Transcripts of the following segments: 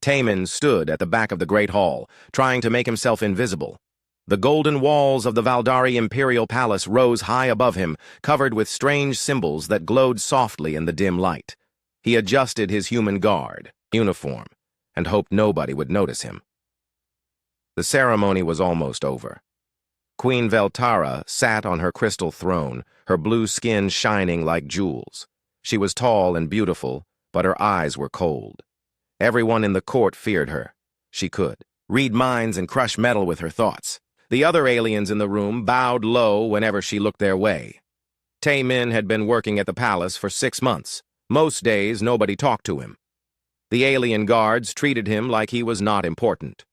Taemin stood at the back of the Great Hall, trying to make himself invisible. The golden walls of the Valdari Imperial Palace rose high above him, covered with strange symbols that glowed softly in the dim light. He adjusted his human guard uniform and hoped nobody would notice him. The ceremony was almost over. Queen Veltara sat on her crystal throne, her blue skin shining like jewels. She was tall and beautiful, but her eyes were cold. Everyone in the court feared her. She could read minds and crush metal with her thoughts. The other aliens in the room bowed low whenever she looked their way. Taemin had been working at the palace for 6 months. Most days, nobody talked to him. The alien guards treated him like he was not important.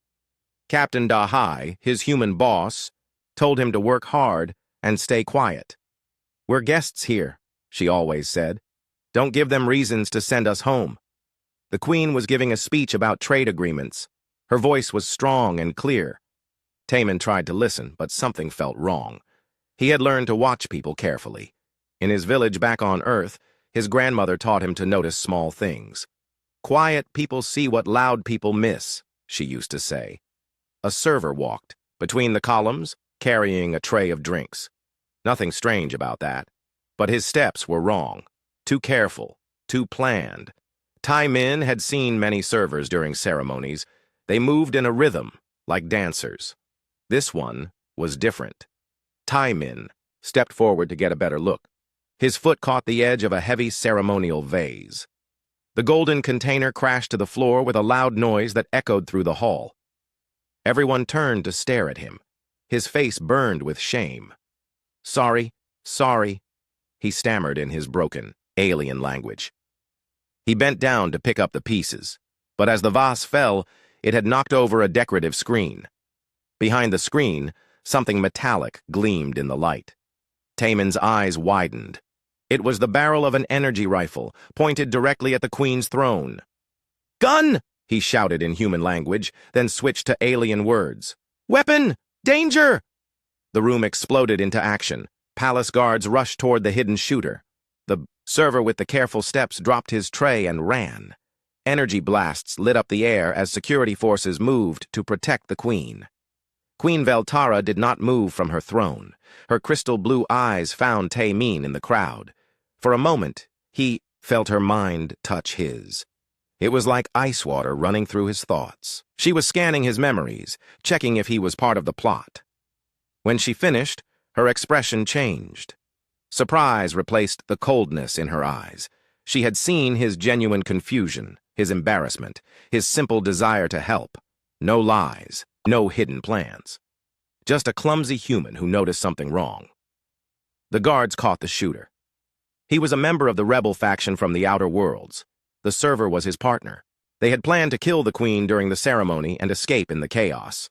Captain Dahai, his human boss, told him to work hard and stay quiet. "We're guests here," she always said. "Don't give them reasons to send us home." The queen was giving a speech about trade agreements. Her voice was strong and clear. Taemin tried to listen, but something felt wrong. He had learned to watch people carefully. In his village back on Earth, his grandmother taught him to notice small things. "Quiet people see what loud people miss," she used to say. A server walked between the columns, carrying a tray of drinks. Nothing strange about that, but his steps were wrong. Too careful, too planned. Taemin had seen many servers during ceremonies. They moved in a rhythm, like dancers. This one was different. Taemin stepped forward to get a better look. His foot caught the edge of a heavy ceremonial vase. The golden container crashed to the floor with a loud noise that echoed through the hall. Everyone turned to stare at him. His face burned with shame. "Sorry, sorry," he stammered in his broken, alien language. He bent down to pick up the pieces, but as the vase fell, it had knocked over a decorative screen. Behind the screen, something metallic gleamed in the light. Taemin's eyes widened. It was the barrel of an energy rifle, pointed directly at the queen's throne. "Gun!" he shouted in human language, then switched to alien words. "Weapon! Danger!" The room exploded into action. Palace guards rushed toward the hidden shooter. The server with the careful steps dropped his tray and ran. Energy blasts lit up the air as security forces moved to protect the queen. Queen Veltara did not move from her throne. Her crystal blue eyes found Taemin in the crowd. For a moment, he felt her mind touch his. It was like ice water running through his thoughts. She was scanning his memories, checking if he was part of the plot. When she finished, her expression changed. Surprise replaced the coldness in her eyes. She had seen his genuine confusion, his embarrassment, his simple desire to help. No lies, no hidden plans. Just a clumsy human who noticed something wrong. The guards caught the shooter. He was a member of the rebel faction from the Outer Worlds. The server was his partner. They had planned to kill the queen during the ceremony and escape in the chaos.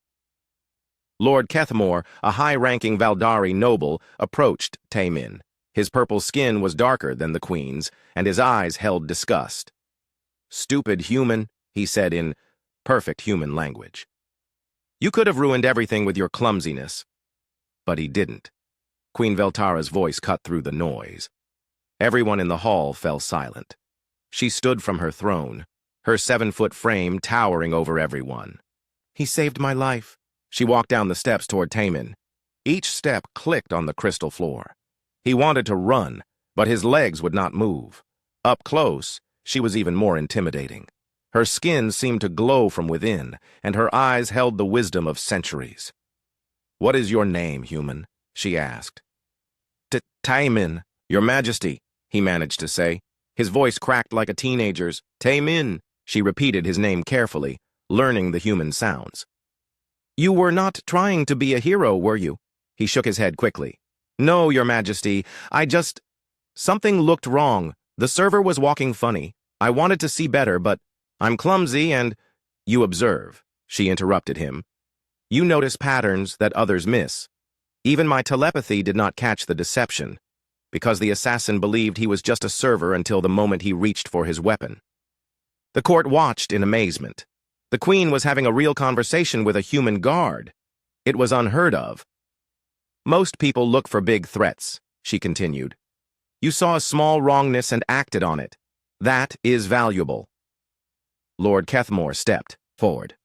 Lord Kethmore, a high-ranking Valdari noble, approached Taemin. His purple skin was darker than the queen's, and his eyes held disgust. "Stupid human," he said in perfect human language. "You could have ruined everything with your clumsiness." But he didn't. Queen Veltara's voice cut through the noise. Everyone in the hall fell silent. She stood from her throne, her 7-foot frame towering over everyone. "He saved my life." She walked down the steps toward Taemin. Each step clicked on the crystal floor. He wanted to run, but his legs would not move. Up close, she was even more intimidating. Her skin seemed to glow from within, and her eyes held the wisdom of centuries. "What is your name, human?" she asked. "Taemin, Your Majesty," he managed to say. His voice cracked like a teenager's. "Taemin," she repeated his name carefully, learning the human sounds. "You were not trying to be a hero, were you?" He shook his head quickly. "No, Your Majesty, Something looked wrong. The server was walking funny. I wanted to see better, but I'm clumsy and—" "You observe," she interrupted him. "You notice patterns that others miss. Even my telepathy did not catch the deception, because the assassin believed he was just a server until the moment he reached for his weapon." The court watched in amazement. The queen was having a real conversation with a human guard. It was unheard of. "Most people look for big threats," she continued. "You saw a small wrongness and acted on it. That is valuable." Lord Kethmore stepped forward.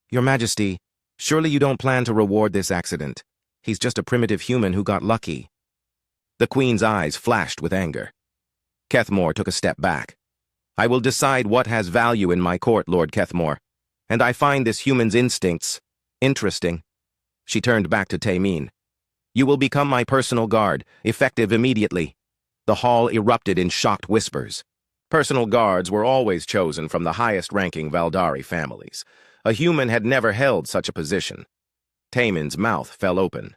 Your Majesty, surely you don't plan to reward this accident. He's just a primitive human who got lucky. The Queen's eyes flashed with anger. Kethmore took a step back. I will decide what has value in my court, Lord Kethmore, and I find this human's instincts interesting. She turned back to Taemin. You will become my personal guard, effective immediately. The hall erupted in shocked whispers. Personal guards were always chosen from the highest-ranking Valdari families. A human had never held such a position. Taemin's mouth fell open.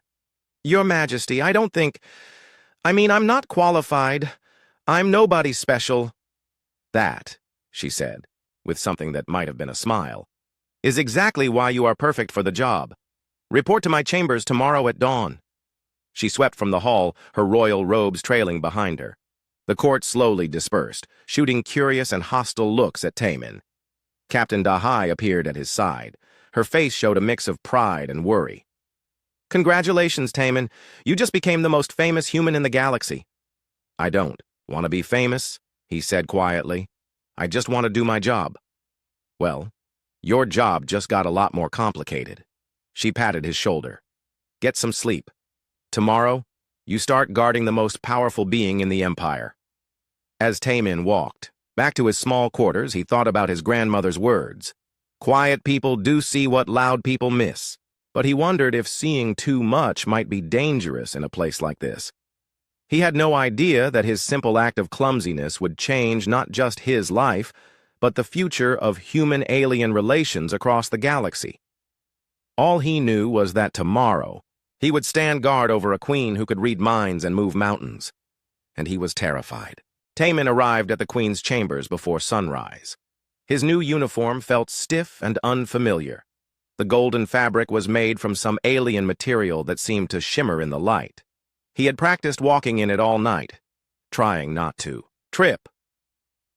Your Majesty, I don't think... I'm not qualified. I'm nobody special. That, she said, with something that might have been a smile, is exactly why you are perfect for the job. Report to my chambers tomorrow at dawn. She swept from the hall, her royal robes trailing behind her. The court slowly dispersed, shooting curious and hostile looks at Taemin. Captain Dahai appeared at his side. Her face showed a mix of pride and worry. Congratulations, Taemin. You just became the most famous human in the galaxy. I don't want to be famous, he said quietly. I just want to do my job. Well, your job just got a lot more complicated. She patted his shoulder. Get some sleep. Tomorrow, you start guarding the most powerful being in the Empire. As Taemin walked back to his small quarters, he thought about his grandmother's words. Quiet people do see what loud people miss. But he wondered if seeing too much might be dangerous in a place like this. He had no idea that his simple act of clumsiness would change not just his life, but the future of human-alien relations across the galaxy. All he knew was that tomorrow, he would stand guard over a queen who could read minds and move mountains. And he was terrified. Taemin arrived at the Queen's chambers before sunrise. His new uniform felt stiff and unfamiliar. The golden fabric was made from some alien material that seemed to shimmer in the light. He had practiced walking in it all night, trying not to trip.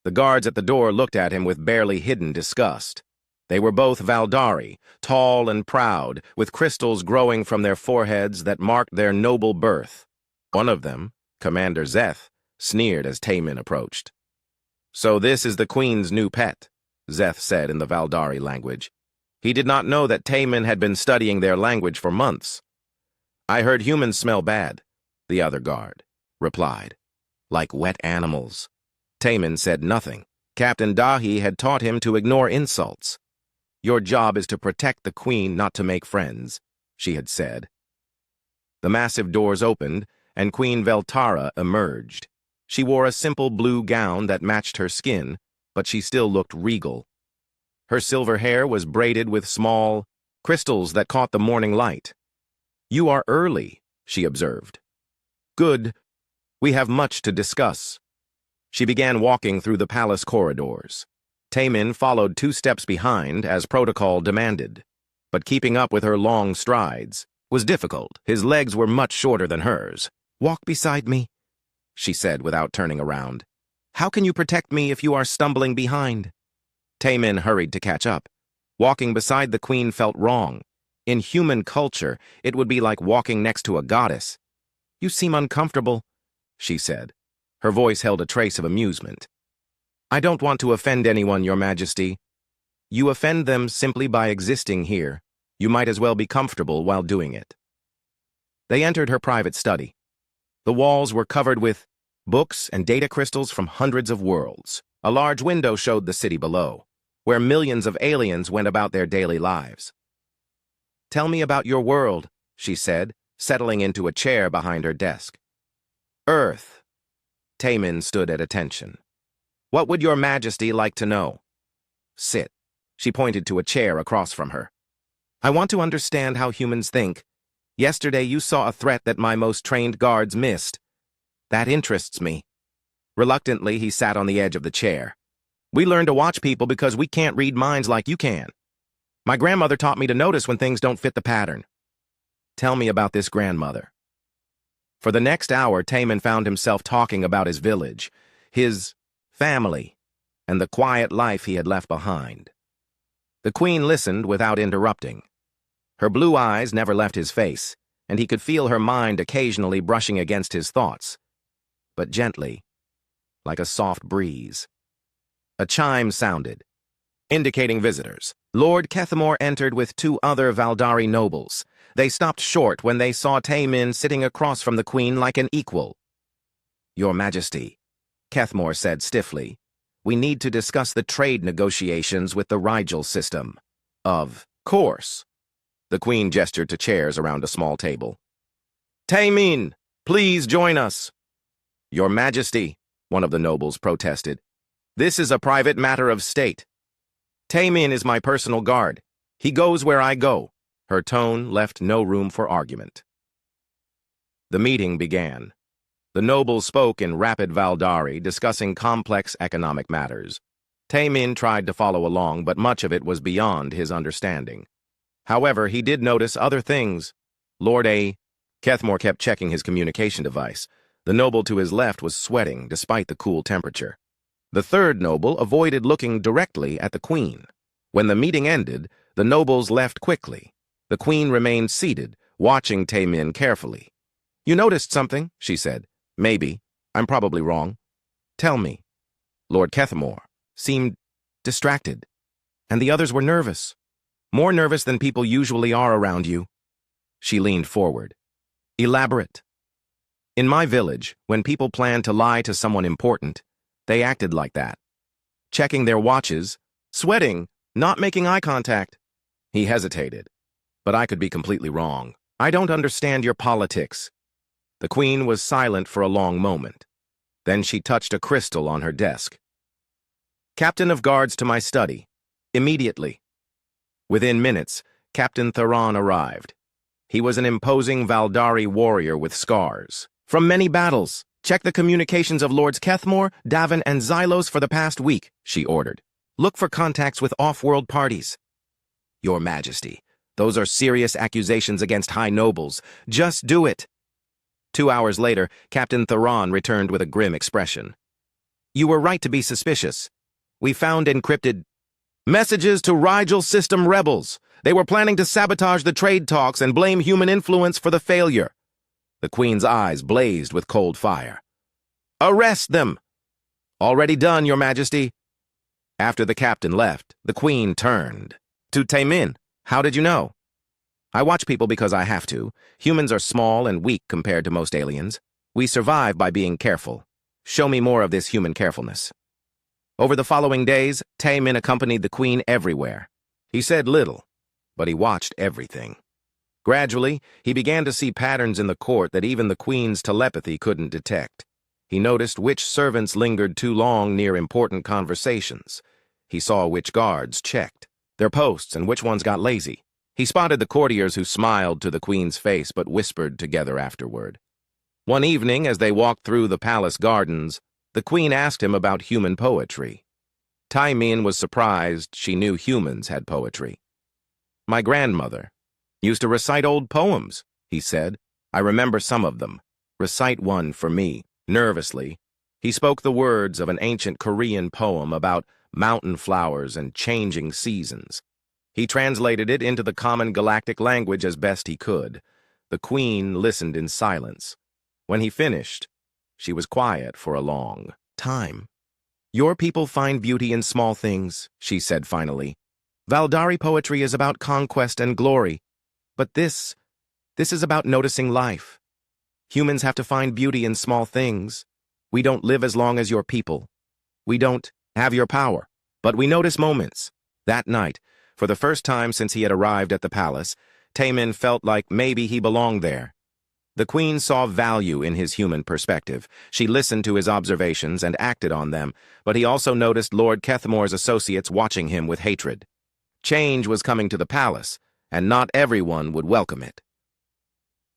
The guards at the door looked at him with barely hidden disgust. They were both Valdari, tall and proud, with crystals growing from their foreheads that marked their noble birth. One of them, Commander Szeth, sneered as Taemin approached. So this is the Queen's new pet, Szeth said in the Valdari language. He did not know that Taemin had been studying their language for months. I heard humans smell bad, the other guard replied. Like wet animals. Taemin said nothing. Captain Dahi had taught him to ignore insults. Your job is to protect the Queen, not to make friends, she had said. The massive doors opened, and Queen Veltara emerged. She wore a simple blue gown that matched her skin, but she still looked regal. Her silver hair was braided with small crystals that caught the morning light. You are early, she observed. Good. We have much to discuss. She began walking through the palace corridors. Taemin followed 2 steps behind, as protocol demanded. But keeping up with her long strides was difficult. His legs were much shorter than hers. Walk beside me, she said without turning around. How can you protect me if you are stumbling behind? Taemin hurried to catch up. Walking beside the Queen felt wrong. In human culture, it would be like walking next to a goddess. You seem uncomfortable, she said. Her voice held a trace of amusement. I don't want to offend anyone, Your Majesty. You offend them simply by existing here. You might as well be comfortable while doing it. They entered her private study. The walls were covered with books and data crystals from hundreds of worlds. A large window showed the city below, where millions of aliens went about their daily lives. Tell me about your world, she said, settling into a chair behind her desk. Earth. Taemin stood at attention. What would Your Majesty like to know? Sit. She pointed to a chair across from her. I want to understand how humans think. Yesterday you saw a threat that my most trained guards missed. That interests me. Reluctantly, he sat on the edge of the chair. We learn to watch people because we can't read minds like you can. My grandmother taught me to notice when things don't fit the pattern. Tell me about this grandmother. For the next hour, Taemin found himself talking about his village, his family, and the quiet life he had left behind. The Queen listened without interrupting. Her blue eyes never left his face, and he could feel her mind occasionally brushing against his thoughts, but gently, like a soft breeze. A chime sounded. indicating visitors. Lord Kethamore entered with two other Valdari nobles. They stopped short when they saw Taemin sitting across from the queen like an equal. "Your Majesty," Kethamore said stiffly, "we need to discuss the trade negotiations with the Rigel system." "Of course." The queen gestured to chairs around a small table. "Taemin, please join us." "Your Majesty," one of the nobles protested, "this is a private matter of state. Taemin is my personal guard. He goes where I go." Her tone left no room for argument. The meeting began. The nobles spoke in rapid Valdari, discussing complex economic matters. Taemin tried to follow along, but much of it was beyond his understanding. However, he did notice other things. Lord A. Kethamore kept checking his communication device. The noble to his left was sweating, despite the cool temperature. The third noble avoided looking directly at the queen. When the meeting ended, the nobles left quickly. The queen remained seated, watching Taemin carefully. "You noticed something?" she said. "Maybe. I'm probably wrong." "Tell me." Lord Kethamore seemed distracted, and the others were nervous. More nervous than people usually are around you. She leaned forward. "Elaborate." "In my village, when people planned to lie to someone important, they acted like that. Checking their watches, sweating, not making eye contact." He hesitated. "But I could be completely wrong. I don't understand your politics." The queen was silent for a long moment. Then she touched a crystal on her desk. "Captain of Guards to my study. Immediately." Within minutes, Captain Theron arrived. He was an imposing Valdari warrior with scars. "From many battles. Check the communications of Lords Kethamore, Davin, and Xylos for the past week," she ordered. "Look for contacts with off-world parties." "Your Majesty, those are serious accusations against high nobles. Just do it." 2 hours later, Captain Theron returned with a grim expression. "You were right to be suspicious. We found encrypted messages to Rigel system rebels. They were planning to sabotage the trade talks and blame human influence for the failure." The queen's eyes blazed with cold fire. "Arrest them!" "Already done, Your Majesty." After the captain left, the queen turned. "To Taemin, how did you know?" "I watch people because I have to. Humans are small and weak compared to most aliens. We survive by being careful. Show me more of this human carefulness." Over the following days, Taemin accompanied the queen everywhere. He said little, but he watched everything. Gradually, he began to see patterns in the court that even the queen's telepathy couldn't detect. He noticed which servants lingered too long near important conversations. He saw which guards checked their posts and which ones got lazy. He spotted the courtiers who smiled to the queen's face but whispered together afterward. One evening, as they walked through the palace gardens, the queen asked him about human poetry. Taemin was surprised she knew humans had poetry. "My grandmother used to recite old poems," he said. "I remember some of them. Recite one for me." Nervously, he spoke the words of an ancient Korean poem about mountain flowers and changing seasons. He translated it into the common galactic language as best he could. The queen listened in silence. When he finished, she was quiet for a long time. "Your people find beauty in small things," she said finally. "Valdari poetry is about conquest and glory. But this is about noticing life. Humans have to find beauty in small things. We don't live as long as your people. We don't have your power, but we notice moments." That night, for the first time since he had arrived at the palace, Taemin felt like maybe he belonged there. The queen saw value in his human perspective. She listened to his observations and acted on them, but he also noticed Lord Kethamore's associates watching him with hatred. Change was coming to the palace, and not everyone would welcome it.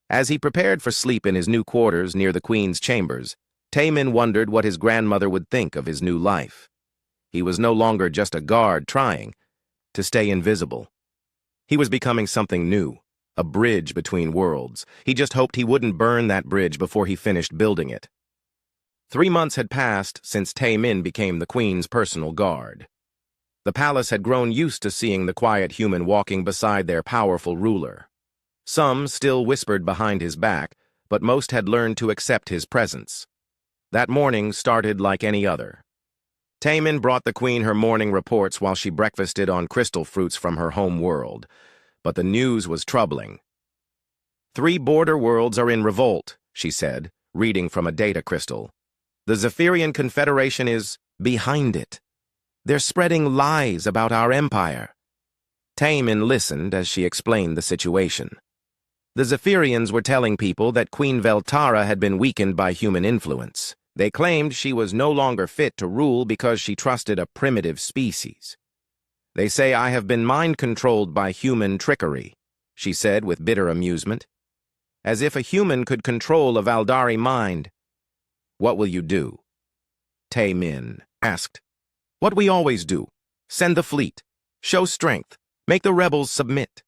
As he prepared for sleep in his new quarters near the queen's chambers, Taemin wondered what his grandmother would think of his new life. He was no longer just a guard trying to stay invisible. He was becoming something new, a bridge between worlds. He just hoped he wouldn't burn that bridge before he finished building it. 3 months had passed since Taemin became the queen's personal guard. The palace had grown used to seeing the quiet human walking beside their powerful ruler. Some still whispered behind his back, but most had learned to accept his presence. That morning started like any other. Taemin brought the queen her morning reports while she breakfasted on crystal fruits from her home world. But the news was troubling. 3 border worlds are in revolt, she said, reading from a data crystal. The Zephyrian Confederation is behind it. They're spreading lies about our empire. Taemin listened as she explained the situation. The Zephyrians were telling people that Queen Veltara had been weakened by human influence. They claimed she was no longer fit to rule because she trusted a primitive species. They say I have been mind-controlled by human trickery, she said with bitter amusement. As if a human could control a Valdari mind. What will you do? Taemin asked. What we always do. Send the fleet. Show strength. Make the rebels submit.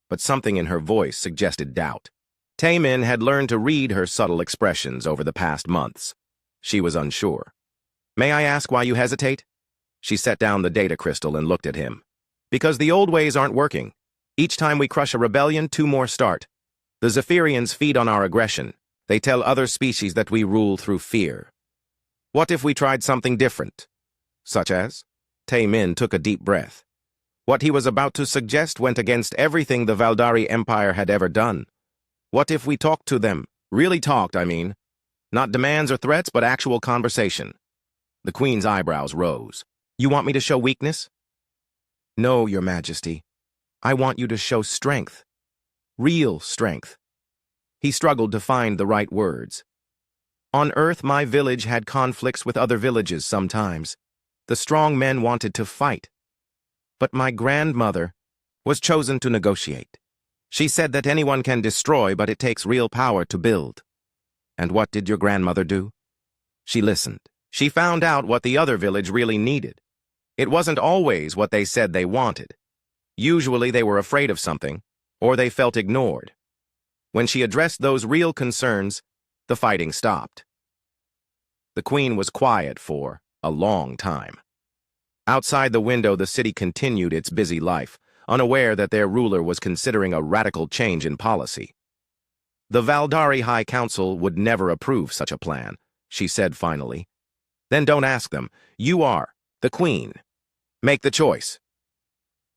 But something in her voice suggested doubt. Taemin had learned to read her subtle expressions over the past months. She was unsure. May I ask why you hesitate? She set down the data crystal and looked at him. Because the old ways aren't working. Each time we crush a rebellion, 2 more start. The Zephyrians feed on our aggression. They tell other species that we rule through fear. What if we tried something different? Such as? Taemin took a deep breath. What he was about to suggest went against everything the Valdari Empire had ever done. What if we talked to them? Really talked, I mean. Not demands or threats, but actual conversation. The Queen's eyebrows rose. You want me to show weakness? No, Your Majesty. I want you to show strength. Real strength. He struggled to find the right words. On Earth, my village had conflicts with other villages sometimes. The strong men wanted to fight. But my grandmother was chosen to negotiate. She said that anyone can destroy, but it takes real power to build. And what did your grandmother do? She listened. She found out what the other village really needed. It wasn't always what they said they wanted. Usually they were afraid of something, or they felt ignored. When she addressed those real concerns, the fighting stopped. The Queen was quiet for a long time. Outside the window, the city continued its busy life, unaware that their ruler was considering a radical change in policy. The Valdari High Council would never approve such a plan, she said finally. Then don't ask them. You are the Queen. Make the choice.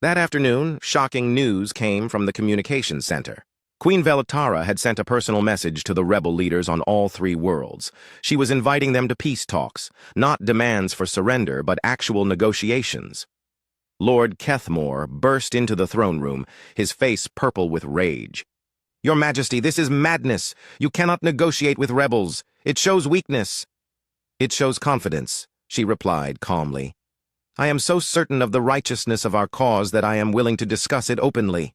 That afternoon, shocking news came from the communications center. Queen Veltara had sent a personal message to the rebel leaders on all 3 worlds. She was inviting them to peace talks, not demands for surrender, but actual negotiations. Lord Kethmore burst into the throne room, his face purple with rage. Your Majesty, this is madness. You cannot negotiate with rebels. It shows weakness. It shows confidence, she replied calmly. I am so certain of the righteousness of our cause that I am willing to discuss it openly.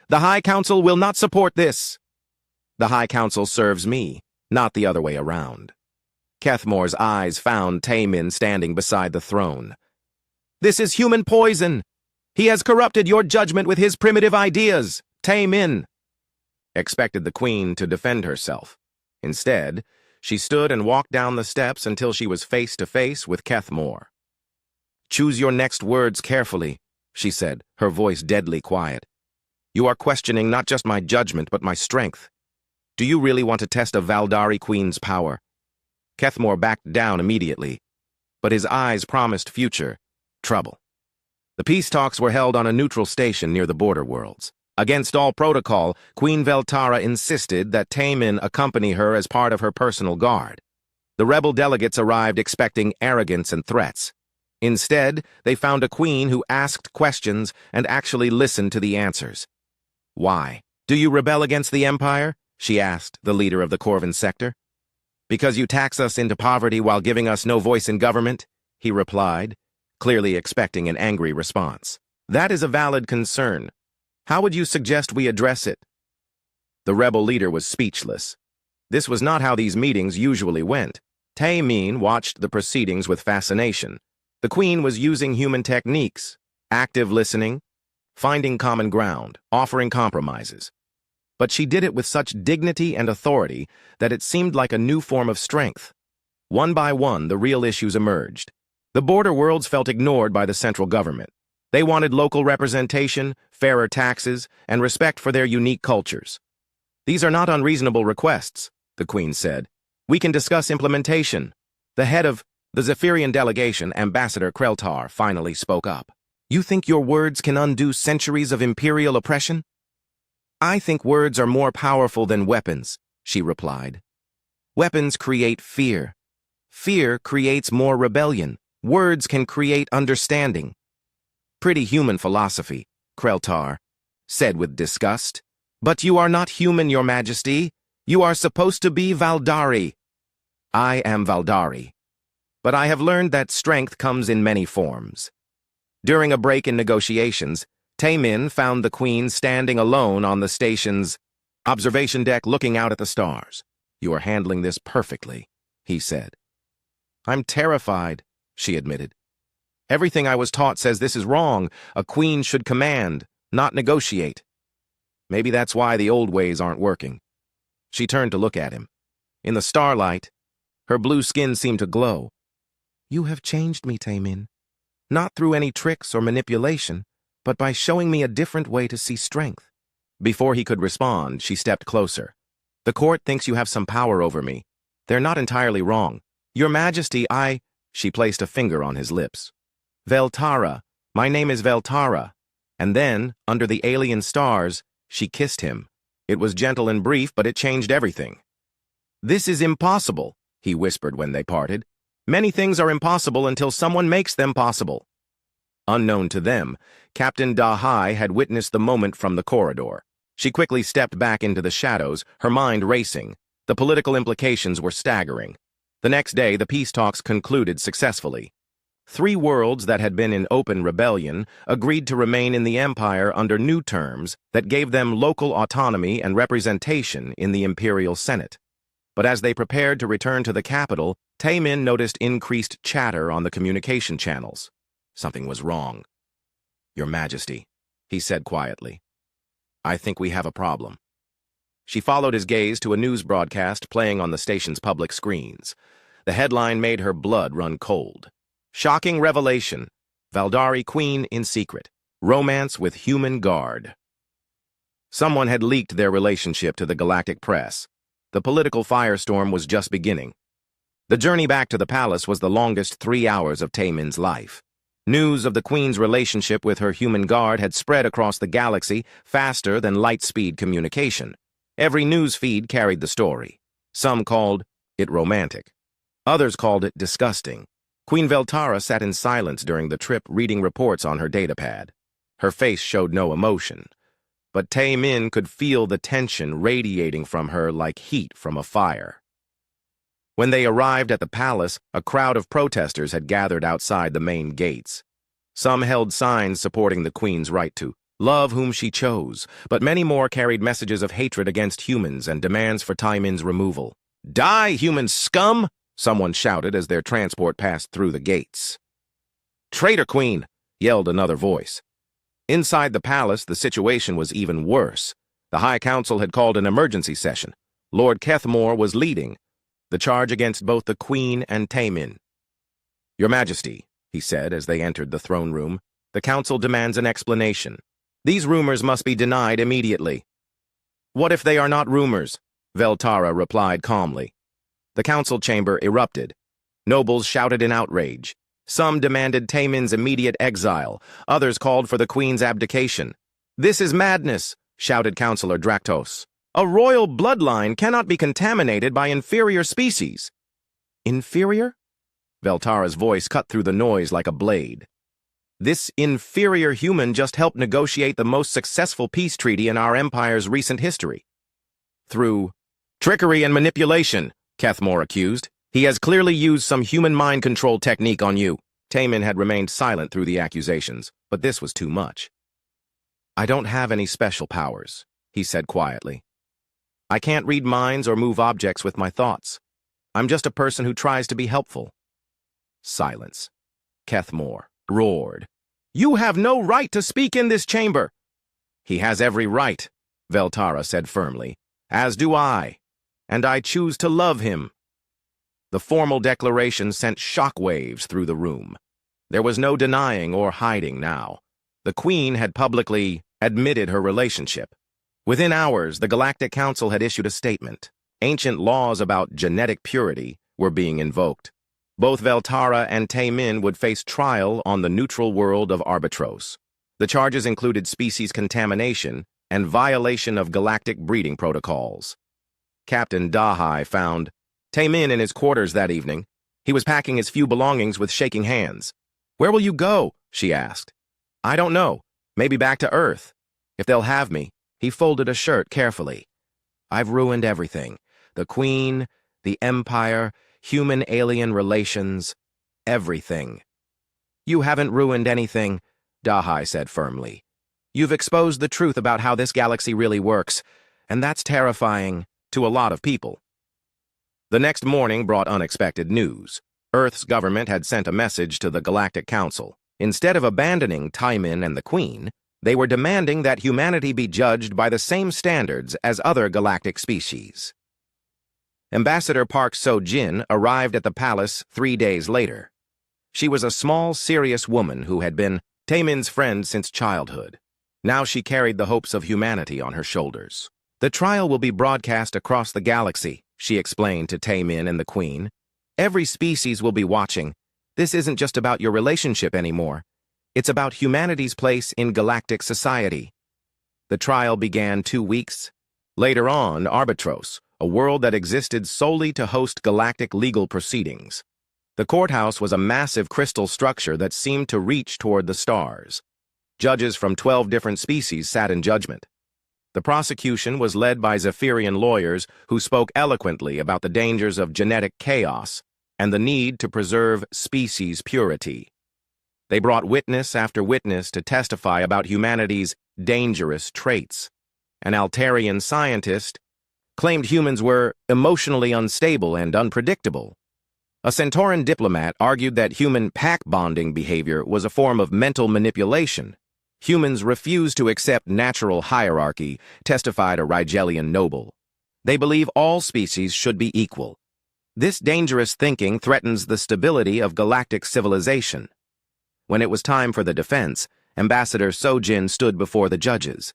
The High Council will not support this. The High Council serves me, not the other way around. Kethmore's eyes found Taemin standing beside the throne. This is human poison. He has corrupted your judgment with his primitive ideas. Taemin expected the Queen to defend herself. Instead, she stood and walked down the steps until she was face to face with Kethmore. Choose your next words carefully, she said, her voice deadly quiet. You are questioning not just my judgment, but my strength. Do you really want to test a Valdari queen's power? Kethmore backed down immediately, but his eyes promised future trouble. The peace talks were held on a neutral station near the border worlds. Against all protocol, Queen Veltara insisted that Taemin accompany her as part of her personal guard. The rebel delegates arrived expecting arrogance and threats. Instead, they found a queen who asked questions and actually listened to the answers. Why? Do you rebel against the Empire? She asked the leader of the Corvin sector. Because you tax us into poverty while giving us no voice in government? He replied, clearly expecting an angry response. That is a valid concern. How would you suggest we address it? The rebel leader was speechless. This was not how these meetings usually went. Taemin watched the proceedings with fascination. The Queen was using human techniques, active listening, finding common ground, offering compromises. But she did it with such dignity and authority that it seemed like a new form of strength. One by one, the real issues emerged. The border worlds felt ignored by the central government. They wanted local representation, fairer taxes, and respect for their unique cultures. These are not unreasonable requests, the Queen said. We can discuss implementation. The head of The Zephyrian delegation, Ambassador Kreltar, finally spoke up. You think your words can undo centuries of imperial oppression? I think words are more powerful than weapons, she replied. Weapons create fear. Fear creates more rebellion. Words can create understanding. Pretty human philosophy, Kreltar said with disgust. But you are not human, Your Majesty. You are supposed to be Valdari. I am Valdari. But I have learned that strength comes in many forms. During a break in negotiations, Taemin found the Queen standing alone on the station's observation deck looking out at the stars. You are handling this perfectly, he said. I'm terrified, she admitted. Everything I was taught says this is wrong. A queen should command, not negotiate. Maybe that's why the old ways aren't working. She turned to look at him. In the starlight, her blue skin seemed to glow. You have changed me, Taemin. Not through any tricks or manipulation, but by showing me a different way to see strength. Before he could respond, she stepped closer. The court thinks you have some power over me. They're not entirely wrong. Your Majesty, She placed a finger on his lips. Veltara, my name is Veltara. And then, under the alien stars, she kissed him. It was gentle and brief, but it changed everything. This is impossible, he whispered when they parted. Many things are impossible until someone makes them possible. Unknown to them, Captain Dahai had witnessed the moment from the corridor. She quickly stepped back into the shadows, her mind racing. The political implications were staggering. The next day, the peace talks concluded successfully. 3 worlds that had been in open rebellion agreed to remain in the Empire under new terms that gave them local autonomy and representation in the Imperial Senate. But as they prepared to return to the capital, Taemin noticed increased chatter on the communication channels. Something was wrong. Your Majesty, he said quietly. I think we have a problem. She followed his gaze to a news broadcast playing on the station's public screens. The headline made her blood run cold. Shocking revelation. Valdari Queen in secret. Romance with human guard. Someone had leaked their relationship to the galactic press. The political firestorm was just beginning. The journey back to the palace was the longest 3 hours of Taemin's life. News of the Queen's relationship with her human guard had spread across the galaxy faster than light-speed communication. Every news feed carried the story. Some called it romantic. Others called it disgusting. Queen Veltara sat in silence during the trip, reading reports on her datapad. Her face showed no emotion, but Taemin could feel the tension radiating from her like heat from a fire. When they arrived at the palace, a crowd of protesters had gathered outside the main gates. Some held signs supporting the Queen's right to love whom she chose, but many more carried messages of hatred against humans and demands for Taemin's removal. Die, human scum! Someone shouted as their transport passed through the gates. Traitor Queen! Yelled another voice. Inside the palace, the situation was even worse. The High Council had called an emergency session. Lord Kethmore was leading the charge against both the Queen and Taemin. Your Majesty, he said as they entered the throne room, the Council demands an explanation. These rumors must be denied immediately. What if they are not rumors? Veltara replied calmly. The council chamber erupted. Nobles shouted in outrage. Some demanded Taemin's immediate exile. Others called for the Queen's abdication. This is madness, shouted Councillor Draktos. A royal bloodline cannot be contaminated by inferior species. Inferior? Veltara's voice cut through the noise like a blade. This inferior human just helped negotiate the most successful peace treaty in our empire's recent history. Through trickery and manipulation, Kethmore accused. He has clearly used some human mind control technique on you. Taemin had remained silent through the accusations, but this was too much. I don't have any special powers, he said quietly. I can't read minds or move objects with my thoughts. I'm just a person who tries to be helpful. Silence. Kethmore roared. You have no right to speak in this chamber. He has every right, Veltara said firmly. As do I. And I choose to love him. The formal declaration sent shockwaves through the room. There was no denying or hiding now. The Queen had publicly admitted her relationship. Within hours, the Galactic Council had issued a statement. Ancient laws about genetic purity were being invoked. Both Veltara and Taemin would face trial on the neutral world of Arbitros. The charges included species contamination and violation of galactic breeding protocols. Captain Dahai found Taemin in his quarters that evening. He was packing his few belongings with shaking hands. "Where will you go?" she asked. "I don't know. Maybe back to Earth. If they'll have me." He folded a shirt carefully. "I've ruined everything. The Queen, the Empire, human-alien relations, everything." "You haven't ruined anything," Dahai said firmly. "You've exposed the truth about how this galaxy really works, and that's terrifying to a lot of people." The next morning brought unexpected news. Earth's government had sent a message to the Galactic Council. Instead of abandoning Taemin and the Queen, they were demanding that humanity be judged by the same standards as other galactic species. Ambassador Park So-jin arrived at the palace 3 days later. She was a small, serious woman who had been Taemin's friend since childhood. Now she carried the hopes of humanity on her shoulders. "The trial will be broadcast across the galaxy," she explained to Taemin and the Queen. "Every species will be watching. This isn't just about your relationship anymore. It's about humanity's place in galactic society." The trial began 2 weeks. Later on, Arbitros, a world that existed solely to host galactic legal proceedings. The courthouse was a massive crystal structure that seemed to reach toward the stars. Judges from 12 different species sat in judgment. The prosecution was led by Zephyrian lawyers who spoke eloquently about the dangers of genetic chaos and the need to preserve species purity. They brought witness after witness to testify about humanity's dangerous traits. An Altarian scientist claimed humans were emotionally unstable and unpredictable. A Centauran diplomat argued that human pack-bonding behavior was a form of mental manipulation. Humans refused to accept natural hierarchy, testified a Rigelian noble. They believe all species should be equal. This dangerous thinking threatens the stability of galactic civilization. When it was time for the defense, Ambassador So-jin stood before the judges.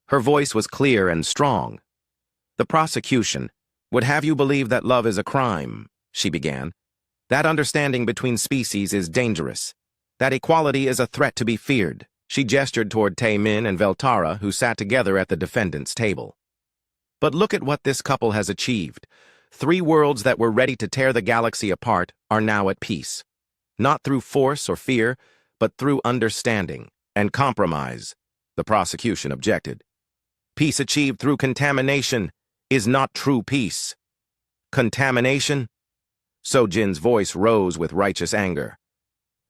Her voice was clear and strong. "The prosecution would have you believe that love is a crime," she began. "That understanding between species is dangerous. That equality is a threat to be feared." She gestured toward Taemin and Veltara, who sat together at the defendant's table. "But look at what this couple has achieved. 3 worlds that were ready to tear the galaxy apart are now at peace. Not through force or fear, but through understanding and compromise," the prosecution objected. "Peace achieved through contamination is not true peace." "Contamination?" So-jin's voice rose with righteous anger.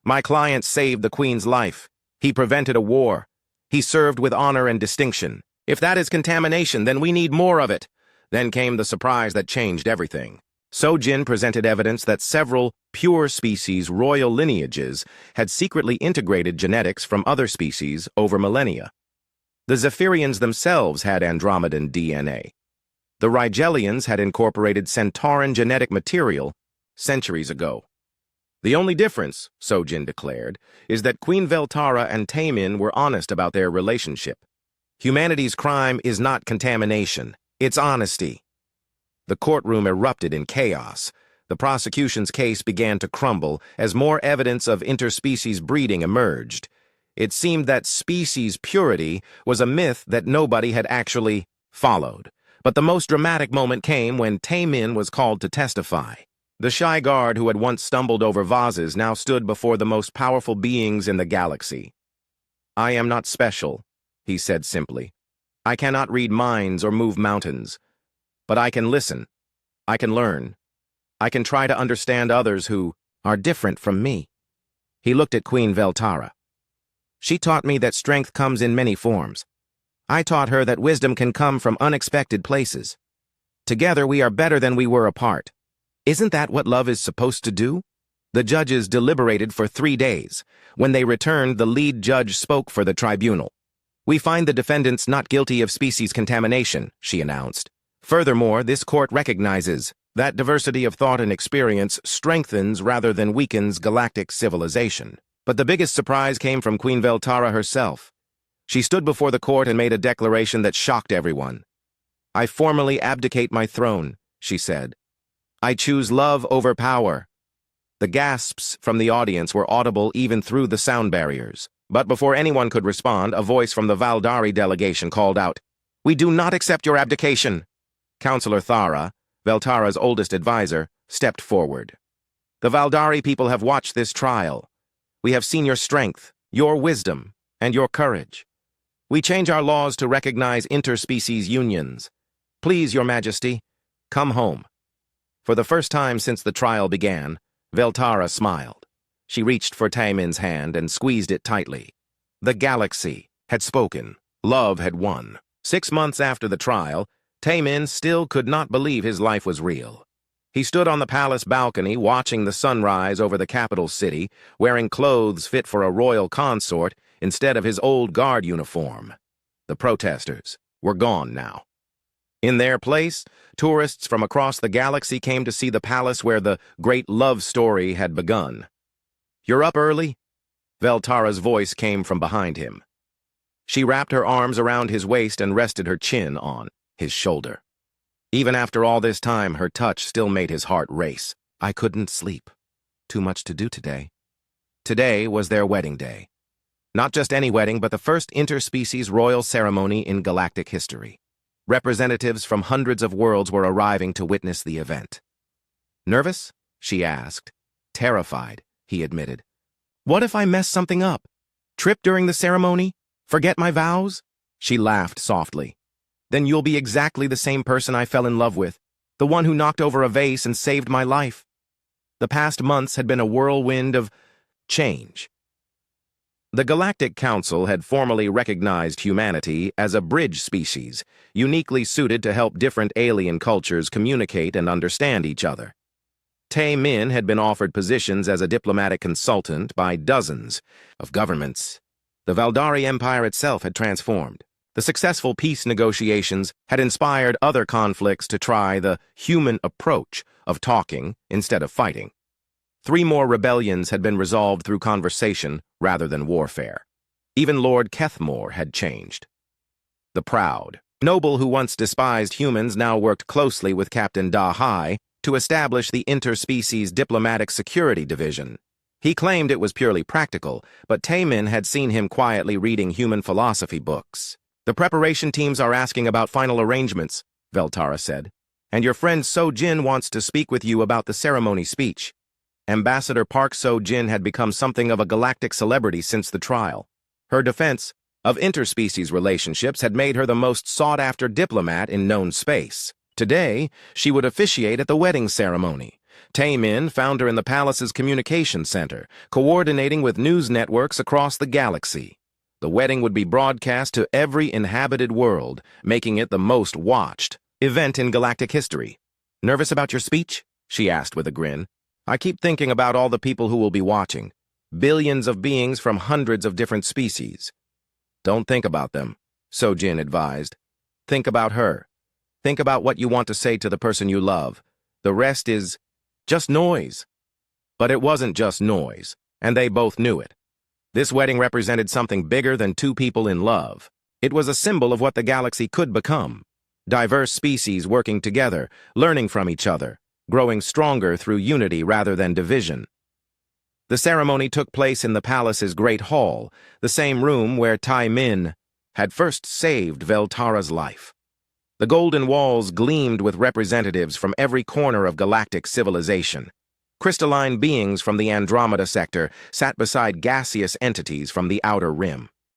"My client saved the Queen's life. He prevented a war. He served with honor and distinction. If that is contamination, then we need more of it." Then came the surprise that changed everything. So-jin presented evidence that several pure species' royal lineages had secretly integrated genetics from other species over millennia. The Zephyrians themselves had Andromedan DNA. The Rigelians had incorporated Centauran genetic material centuries ago. "The only difference," So-jin declared, "is that Queen Veltara and Taemin were honest about their relationship. Humanity's crime is not contamination, it's honesty." The courtroom erupted in chaos. The prosecution's case began to crumble as more evidence of interspecies breeding emerged. It seemed that species purity was a myth that nobody had actually followed. But the most dramatic moment came when Taemin was called to testify. The shy guard who had once stumbled over vases now stood before the most powerful beings in the galaxy. "I am not special," he said simply. "I cannot read minds or move mountains. But I can listen. I can learn. I can try to understand others who are different from me." He looked at Queen Veltara. "She taught me that strength comes in many forms. I taught her that wisdom can come from unexpected places. Together we are better than we were apart. Isn't that what love is supposed to do?" The judges deliberated for 3 days. When they returned, the lead judge spoke for the tribunal. "We find the defendants not guilty of species contamination," she announced. "Furthermore, this court recognizes that diversity of thought and experience strengthens rather than weakens galactic civilization." But the biggest surprise came from Queen Veltara herself. She stood before the court and made a declaration that shocked everyone. "I formally abdicate my throne," she said. "I choose love over power." The gasps from the audience were audible even through the sound barriers. But before anyone could respond, a voice from the Valdari delegation called out, "We do not accept your abdication." Counselor Thara, Veltara's oldest advisor, stepped forward. "The Valdari people have watched this trial. We have seen your strength, your wisdom, and your courage. We change our laws to recognize interspecies unions. Please, Your Majesty, come home." For the first time since the trial began, Veltara smiled. She reached for Taemin's hand and squeezed it tightly. The galaxy had spoken. Love had won. 6 months after the trial, Taemin still could not believe his life was real. He stood on the palace balcony watching the sunrise over the capital city, wearing clothes fit for a royal consort instead of his old guard uniform. The protesters were gone now. In their place, tourists from across the galaxy came to see the palace where the great love story had begun. "You're up early?" Veltara's voice came from behind him. She wrapped her arms around his waist and rested her chin on his shoulder. Even after all this time, her touch still made his heart race. "I couldn't sleep. Too much to do today." Today was their wedding day. Not just any wedding, but the first interspecies royal ceremony in galactic history. Representatives from hundreds of worlds were arriving to witness the event. "Nervous?" she asked. "Terrified," he admitted. "What if I mess something up? Trip during the ceremony? Forget my vows?" She laughed softly. "Then you'll be exactly the same person I fell in love with, the one who knocked over a vase and saved my life." The past months had been a whirlwind of change. The Galactic Council had formally recognized humanity as a bridge species, uniquely suited to help different alien cultures communicate and understand each other. Taemin had been offered positions as a diplomatic consultant by dozens of governments. The Valdari Empire itself had transformed. The successful peace negotiations had inspired other conflicts to try the human approach of talking instead of fighting. 3 more rebellions had been resolved through conversation rather than warfare. Even Lord Kethmore had changed. The proud noble who once despised humans now worked closely with Captain Da Hai to establish the Interspecies Diplomatic Security Division. He claimed it was purely practical, but Taemin had seen him quietly reading human philosophy books. "The preparation teams are asking about final arrangements," Veltara said, "and your friend So-Jin wants to speak with you about the ceremony speech." Ambassador Park So-Jin had become something of a galactic celebrity since the trial. Her defense of interspecies relationships had made her the most sought-after diplomat in known space. Today, she would officiate at the wedding ceremony. Taemin found her in the palace's communication center, coordinating with news networks across the galaxy. The wedding would be broadcast to every inhabited world, making it the most watched event in galactic history. "Nervous about your speech?" she asked with a grin. "I keep thinking about all the people who will be watching. Billions of beings from hundreds of different species." "Don't think about them," So-Jin advised. "Think about her. Think about what you want to say to the person you love. The rest is just noise." But it wasn't just noise, and they both knew it. This wedding represented something bigger than 2 people in love. It was a symbol of what the galaxy could become. Diverse species working together, learning from each other, growing stronger through unity rather than division. The ceremony took place in the palace's Great Hall, the same room where Taemin had first saved Veltara's life. The golden walls gleamed with representatives from every corner of galactic civilization. Crystalline beings from the Andromeda sector sat beside gaseous entities from the outer rim.